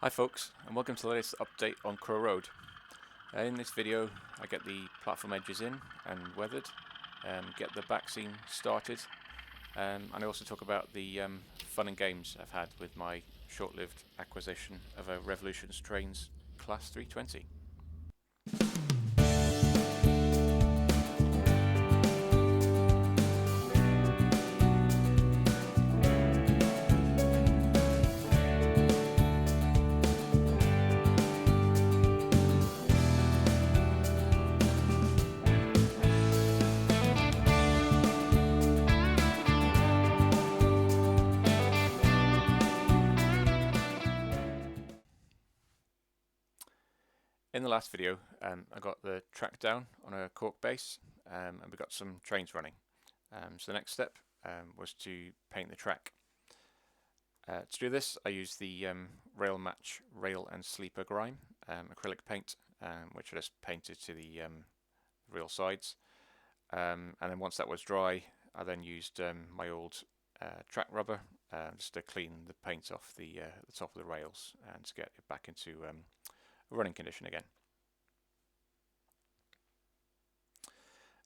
Hi folks, and welcome to the latest update on Crow Road. In this video I get the platform edges in and weathered, get the back scene started, and I also talk about the fun and games I've had with my short-lived acquisition of a Revolution's Trains Class 320. In the last video I got the track down on a cork base and we got some trains running. So the next step was to paint the track. To do this I used the Rail Match Rail and Sleeper Grime acrylic paint, which I just painted to the rail sides, and then once that was dry I then used my old track rubber just to clean the paint off the top of the rails and to get it back into running condition again.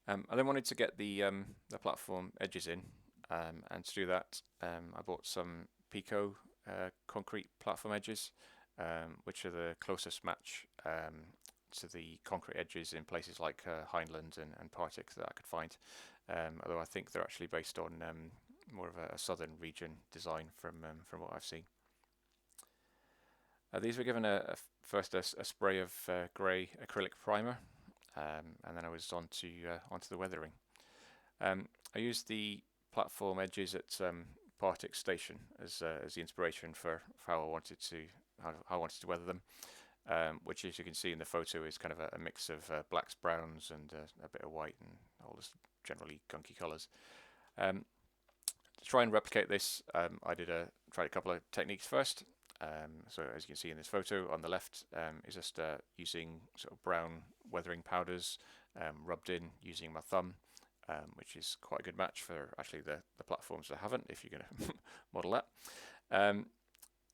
I then wanted to get the platform edges in, and to do that I bought some PECO concrete platform edges, which are the closest match to the concrete edges in places like Hindland and Partick that I could find, although I think they're actually based on more of a southern region design from what I've seen. These were given first a spray of grey acrylic primer, and then I was onto the weathering. I used the platform edges at Partick Station as the inspiration for how I wanted to weather them, which, as you can see in the photo, is kind of a mix of blacks, browns, and a bit of white, and all this generally gunky colours. To try and replicate this, I tried a couple of techniques first. So as you can see in this photo, on the left is just using sort of brown weathering powders rubbed in using my thumb, which is quite a good match for actually the platforms that haven't, if you're going to model that.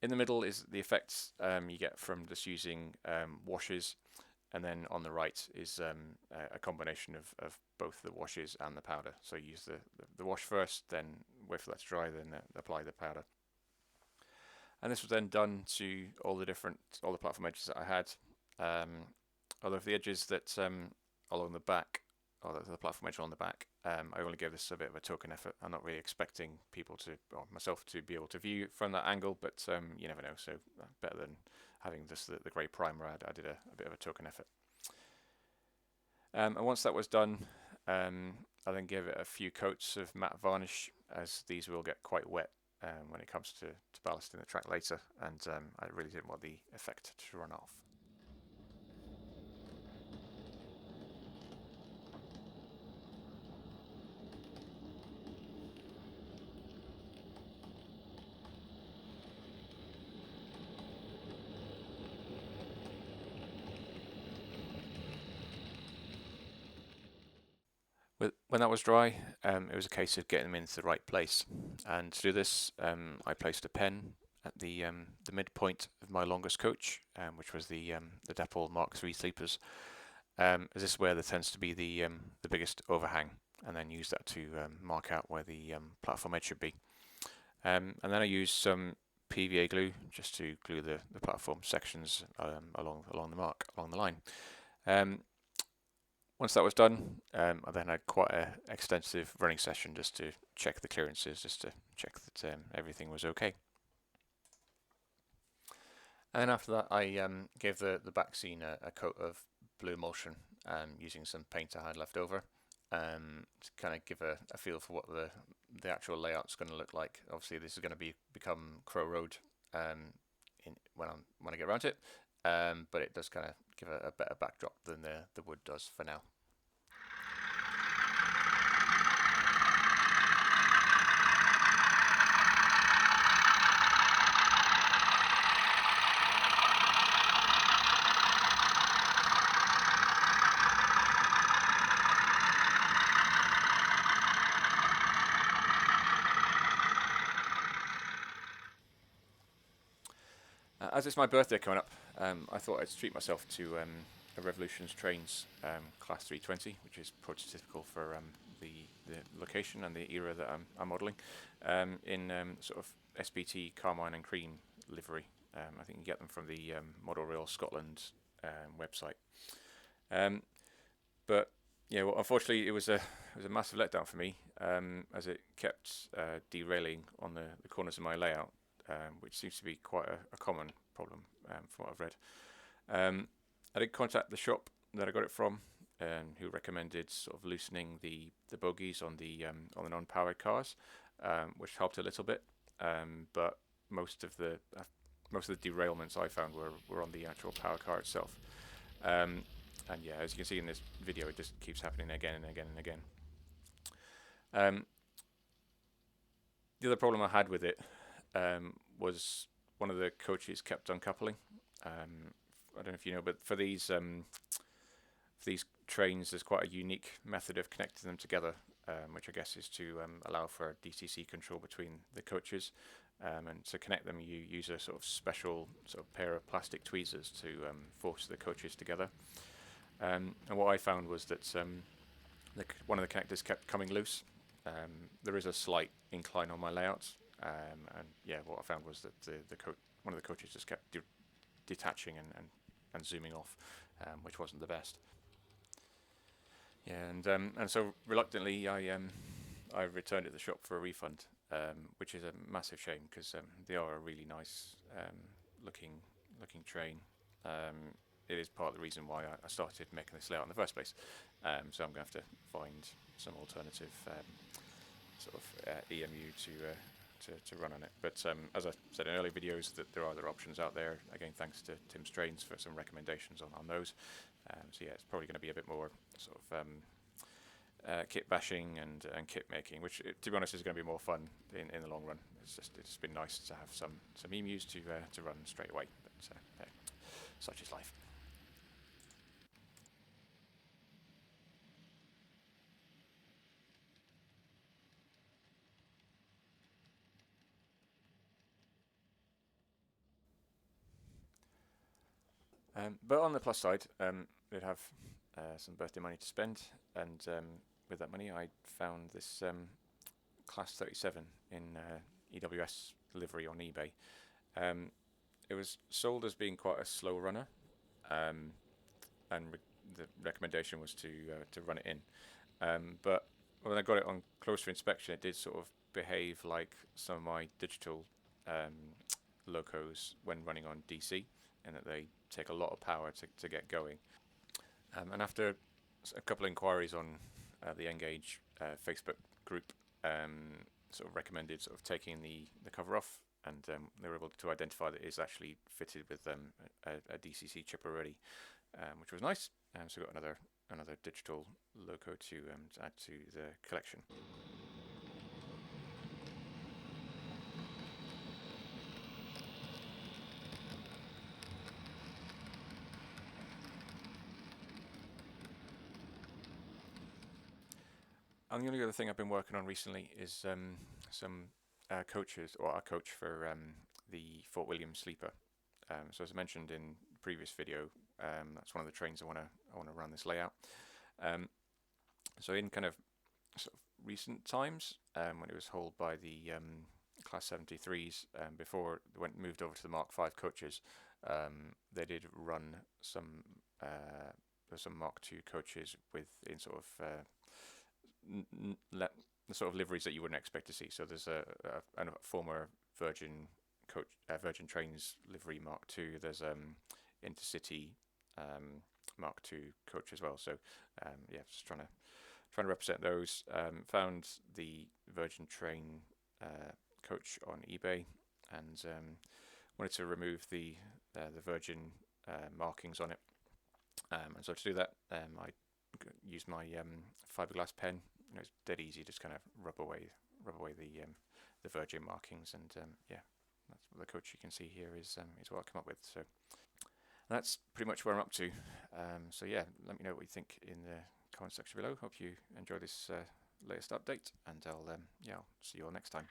In the middle is the effects you get from just using washes, and then on the right is a combination of both the washes and the powder. So you use the wash first, then wait for that to dry, then apply the powder. And this was then done to all the platform edges that I had. Although for the edges that along the back, or the platform edge on the back, I only gave this a bit of a token effort. I'm not really expecting people or myself to be able to view it from that angle, but you never know. So better than having just the grey primer, I did a bit of a token effort. And once that was done, I then gave it a few coats of matte varnish, as these will get quite wet when it comes to ballasting the track later, and I really didn't want the effect to run off. When that was dry, it was a case of getting them into the right place, and to do this I placed a pen at the midpoint of my longest coach, which was the Dapol Mark III sleepers, as this is where there tends to be the biggest overhang, and then use that to mark out where the platform edge should be. And then I used some PVA glue just to glue the platform sections along the line. Once that was done, I then had quite an extensive running session just to check the clearances, just to check that everything was okay. And then after that, I gave the back scene a coat of blue emulsion using some paint I had left over, to kind of give a feel for what the actual layout's going to look like. Obviously, this is going to become Crow Road when I get around to it, but it does kind of give a better backdrop than the wood does for now. As it's my birthday coming up, I thought I'd treat myself to a Revolutions Trains Class 320, which is prototypical for the location and the era that I'm modelling, in sort of SPT Carmine and Cream livery. I think you get them from the Model Rail Scotland website. But yeah, well, unfortunately, it was a massive letdown for me, as it kept derailing on the corners of my layout, which seems to be quite a common problem from what I've read. I did contact the shop that I got it from, who recommended sort of loosening the bogies on the non-powered cars, which helped a little bit, but most of the derailments I found were on the actual power car itself. And yeah, as you can see in this video, it just keeps happening again and again and again. The other problem I had with it was one of the coaches kept uncoupling. I don't know if you know, but for these trains, there's quite a unique method of connecting them together, which I guess is to allow for DCC control between the coaches. And to connect them, you use a sort of special sort of pair of plastic tweezers to force the coaches together. And what I found was that one of the connectors kept coming loose. There is a slight incline on my layouts, and yeah, what I found was that one of the coaches just kept detaching and zooming off, which wasn't the best. Yeah, and so reluctantly, I returned it to the shop for a refund, which is a massive shame because they are a really nice looking train. It is part of the reason why I started making this layout in the first place. So I'm going to have to find some alternative sort of EMU to run on it. But as I said in earlier videos, that there are other options out there. Again, thanks to Tim's Trains for some recommendations on those. So yeah, it's probably going to be a bit more sort of kit bashing and kit making, which to be honest is going to be more fun in the long run. It's been nice to have some emus to run straight away. But yeah, such is life. But on the plus side, we'd have some birthday money to spend, and with that money, I found this Class 37 in EWS livery on eBay. It was sold as being quite a slow runner, and the recommendation was to run it in. But when I got it on closer inspection, it did sort of behave like some of my digital locos when running on DC, in that they take a lot of power to get going. And after a couple of inquiries on the Engage Facebook group, sort of recommended sort of taking the cover off, and they were able to identify that it is actually fitted with a DCC chip already, which was nice. So we got another digital loco to add to the collection. And the only other thing I've been working on recently is some coaches, or a coach for the Fort William sleeper. So as I mentioned in the previous video, that's one of the trains I want to run this layout. So in kind of sort of recent times, when it was hauled by the Class 73s, before it moved over to the Mark 5 coaches, they did run some Mark 2 coaches in sort of the sort of liveries that you wouldn't expect to see. So there's a former Virgin Trains livery Mark II. There's Intercity Mark II coach as well. So yeah, just trying to represent those. Found the Virgin Train coach on eBay, and wanted to remove the Virgin markings on it. And so to do that, I used my fiberglass pen. It's dead easy, just kind of rub away the Virgin markings, and yeah, that's what the coach you can see here is what I come up with. So that's pretty much where I'm up to. So yeah, let me know what you think in the comment section below. Hope you enjoy this latest update, and I'll see you all next time.